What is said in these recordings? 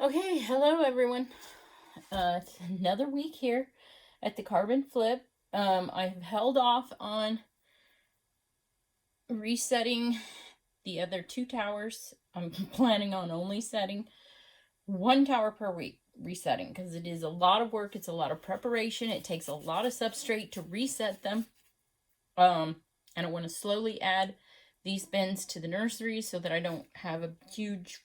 Okay, hello everyone. It's another week here at the Carbon Flip. I've held off on resetting the other two towers. I'm planning on only setting one tower per week resetting because it is a lot of work. It's a lot of preparation. It takes a lot of substrate to reset them. And I want to slowly add these bins to the nursery so that I don't have a huge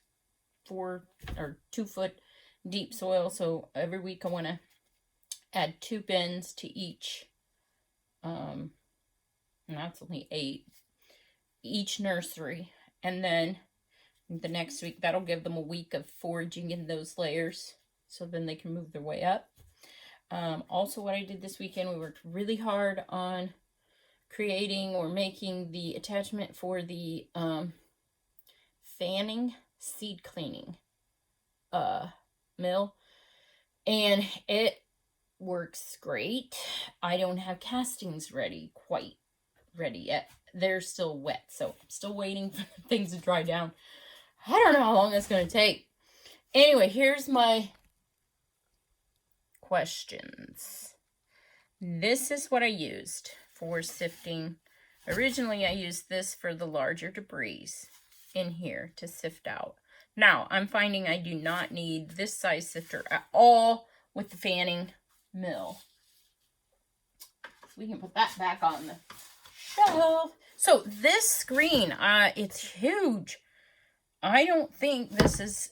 4 or 2 foot deep soil. So every week I want to add 2 bins to each, and that's only 8 each nursery. And then the next week that'll give them a week of foraging in those layers so then they can move their way up. Also, what I did this weekend, we worked really hard on creating or making the attachment for the fanning seed cleaning mill, and it works great. I don't have castings quite ready yet. They're still wet, so I'm still waiting for things to dry down. I don't know how long it's going to take. Anyway, here's my questions. This is what I used for sifting. Originally, I used this for the larger debris in here to sift out. Now, I'm finding I do not need this size sifter at all with the fanning mill. We can put that back on the shelf. So this screen, it's huge. I don't think this is,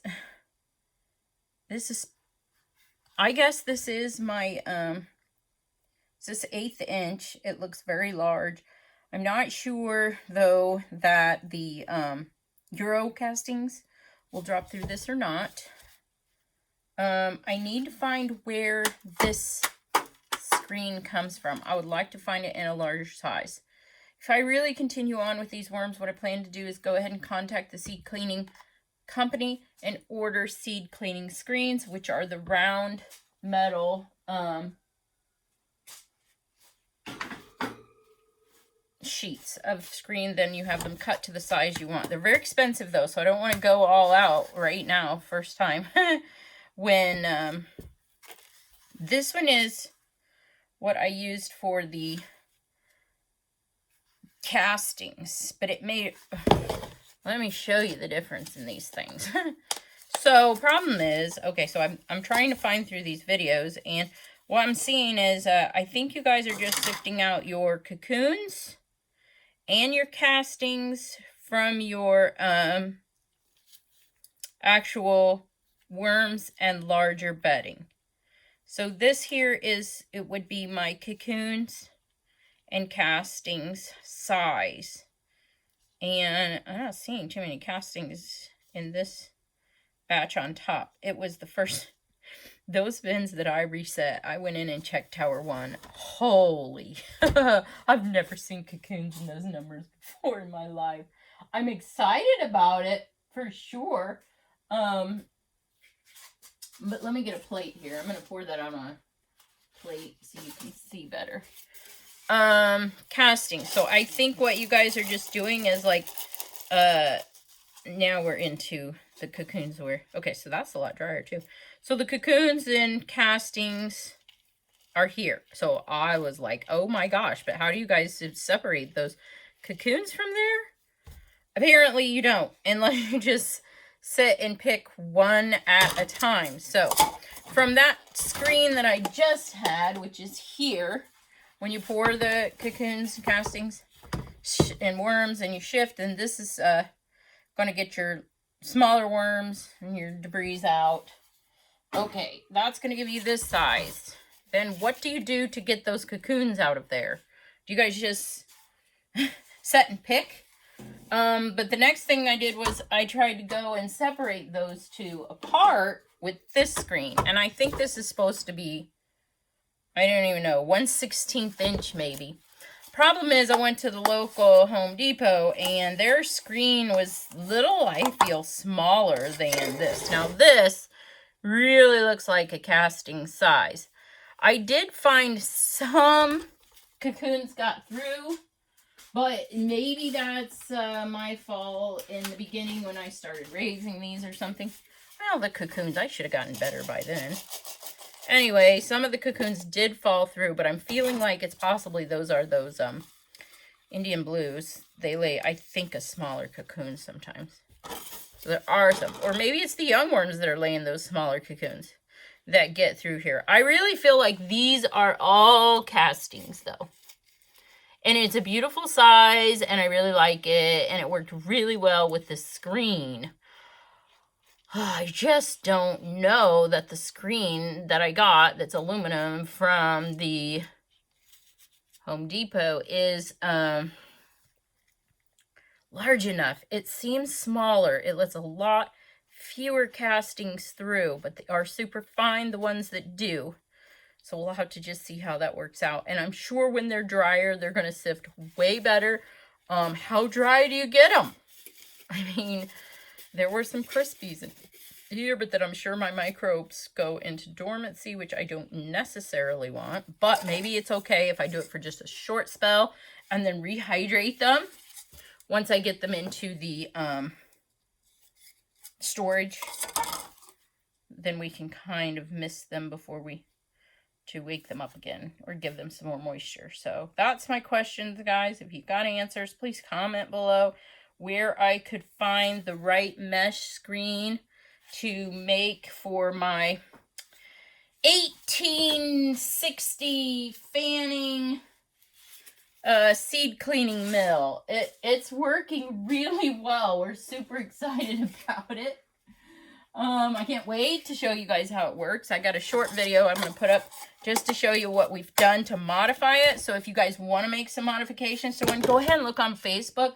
I guess this is my, this 1/8 inch. It looks very large. I'm not sure though that the Euro castings will drop through this or not. I need to find where this screen comes from. I would like to find it in a larger size. If I really continue on with these worms, what I plan to do is go ahead and contact the seed cleaning company and order seed cleaning screens, which are the round metal sheets of screen. Then you have them cut to the size you want. They're very expensive though, so I don't want to go all out right now, first time. When this one is what I used for the castings, but it made, let me show you the difference in these things. So problem is, okay, so I'm trying to find through these videos, and what I'm seeing is I think you guys are just sifting out your cocoons and your castings from your actual worms and larger bedding. So this here is, it would be my cocoons and castings size. And I'm not seeing too many castings in this batch on top. It was the first, those bins that I reset, I went in and checked Tower 1. Holy, I've never seen cocoons in those numbers before in my life. I'm excited about it, for sure. But let me get a plate here. I'm going to pour that on a plate so you can see better. Casting. So I think what you guys are just doing is like, now we're into the cocoons where, okay, so that's a lot drier too. So the cocoons and castings are here. So I was like, oh my gosh, but how do you guys separate those cocoons from there? Apparently you don't, unless you just sit and pick one at a time. So from that screen that I just had, which is here, when you pour the cocoons, castings, and worms, and you shift, and this is going to get your smaller worms and your debris out. Okay, that's going to give you this size. Then what do you do to get those cocoons out of there? Do you guys just set and pick? But the next thing I did was I tried to go and separate those two apart with this screen. And I think this is supposed to be, I don't even know, 1/16 inch maybe. Problem is, I went to the local Home Depot and their screen was little, I feel, smaller than this. Now this really looks like a casting size. I did find some cocoons got through, but maybe that's my fault in the beginning when I started raising these or something. Well, the cocoons, I should have gotten better by then. Anyway, some of the cocoons did fall through, but I'm feeling like it's possibly those are those Indian blues. They lay, I think, a smaller cocoon sometimes. So there are some. Or maybe it's the young ones that are laying those smaller cocoons that get through here. I really feel like these are all castings, though. And it's a beautiful size, and I really like it, and it worked really well with the screen. I just don't know that the screen that I got that's aluminum from the Home Depot is large enough. It seems smaller. It lets a lot fewer castings through, but they are super fine, the ones that do. So we'll have to just see how that works out. And I'm sure when they're drier, they're going to sift way better. How dry do you get them? I mean, there were some crispies in here, but that I'm sure my microbes go into dormancy, which I don't necessarily want. But maybe it's okay if I do it for just a short spell and then rehydrate them once I get them into the storage. Then we can kind of mist them before we wake them up again or give them some more moisture. So that's my questions, guys. If you've got answers, please comment below where I could find the right mesh screen to make for my 1860 fanning seed cleaning mill. It's working really well. We're super excited about it. I can't wait to show you guys how it works. I got a short video I'm going to put up just to show you what we've done to modify it. So if you guys want to make some modifications to one, go ahead and look on Facebook.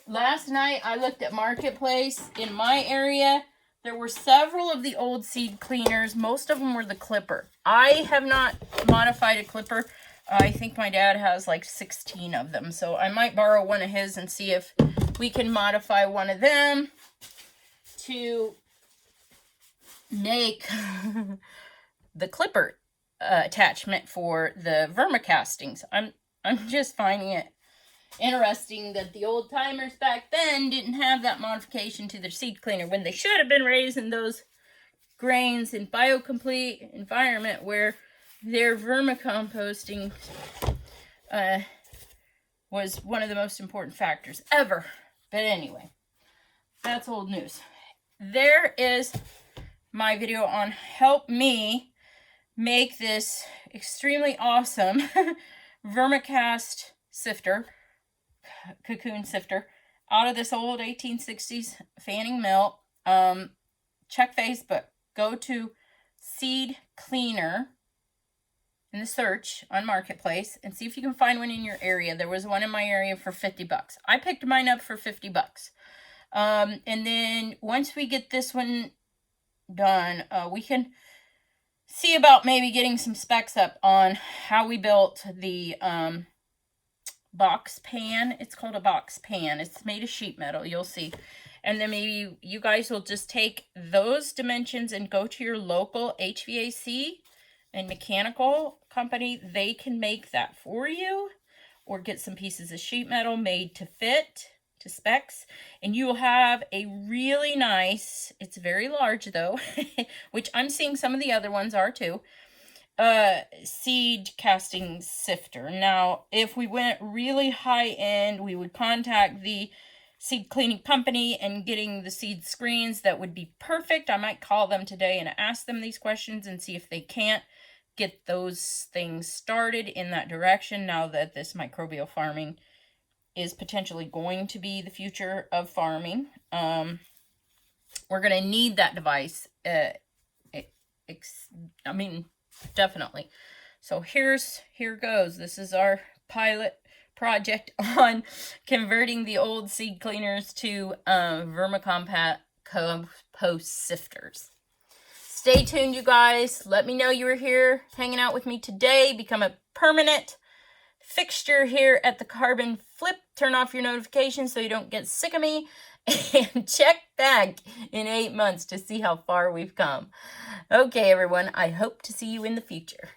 Last night I looked at Marketplace in my area. There were several of the old seed cleaners. Most of them were the clipper. I have not modified a clipper. I think my dad has like 16 of them. So I might borrow one of his and see if we can modify one of them to make the clipper attachment for the vermicastings. I'm just finding it interesting that the old timers back then didn't have that modification to their seed cleaner when they should have been raising those grains in biocomplete environment where their vermicomposting was one of the most important factors ever. But anyway, that's old news. There is my video on help me make this extremely awesome vermicast sifter, cocoon sifter, out of this old 1860s fanning mill. Check Facebook. Go to seed cleaner in the search on Marketplace and see if you can find one in your area. There was one in my area for 50 bucks. I picked mine up for 50 bucks. And then once we get this one done, we can see about maybe getting some specs up on how we built the box pan. It's called a box pan. It's made of sheet metal, you'll see. And then maybe you guys will just take those dimensions and go to your local HVAC and mechanical company. They can make that for you, or get some pieces of sheet metal made to fit to specs, and you will have a really nice, it's very large though, which I'm seeing some of the other ones are too, seed casting sifter. Now, if we went really high end, we would contact the seed cleaning company and getting the seed screens. That would be perfect. I might call them today and ask them these questions and see if they can't get those things started in that direction, now that this microbial farming is potentially going to be the future of farming. We're going to need that device. I mean, definitely. So here goes. This is our pilot project on converting the old seed cleaners to vermicompost sifters. Stay tuned, you guys. Let me know you were here hanging out with me today. Become a permanent fixture here at the Carbon Flip. Turn off your notifications so you don't get sick of me, and check back in 8 months to see how far we've come. Okay, everyone, I hope to see you in the future.